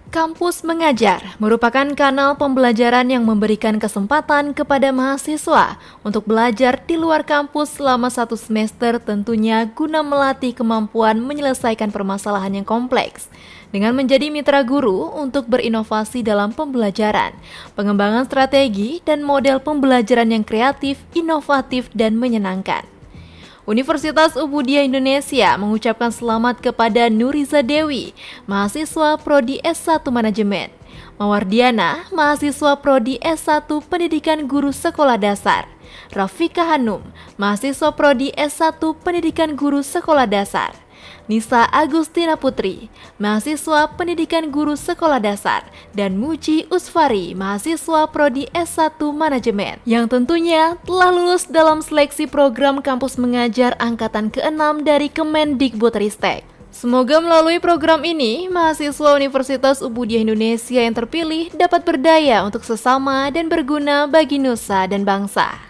Kampus Mengajar merupakan kanal pembelajaran yang memberikan kesempatan kepada mahasiswa untuk belajar di luar kampus selama 1 semester, tentunya guna melatih kemampuan menyelesaikan permasalahan yang kompleks dengan menjadi mitra guru untuk berinovasi dalam pembelajaran, pengembangan strategi, dan model pembelajaran yang kreatif, inovatif, dan menyenangkan. Universitas Ubudiyah Indonesia mengucapkan selamat kepada Nuriza Dewi, mahasiswa Prodi S1 Manajemen, Mawardiana, mahasiswa Prodi S1 Pendidikan Guru Sekolah Dasar, Rafika Hanum, mahasiswa Prodi S1 Pendidikan Guru Sekolah Dasar, Nisa Agustina Putri, mahasiswa Pendidikan Guru Sekolah Dasar, dan Muji Usfari, mahasiswa Prodi S1 Manajemen, yang tentunya telah lulus dalam seleksi program Kampus Mengajar Angkatan ke-6 dari Kemendikbudristek. Semoga melalui program ini, mahasiswa Universitas Ubudiyah Indonesia yang terpilih dapat berdaya untuk sesama dan berguna bagi nusa dan bangsa.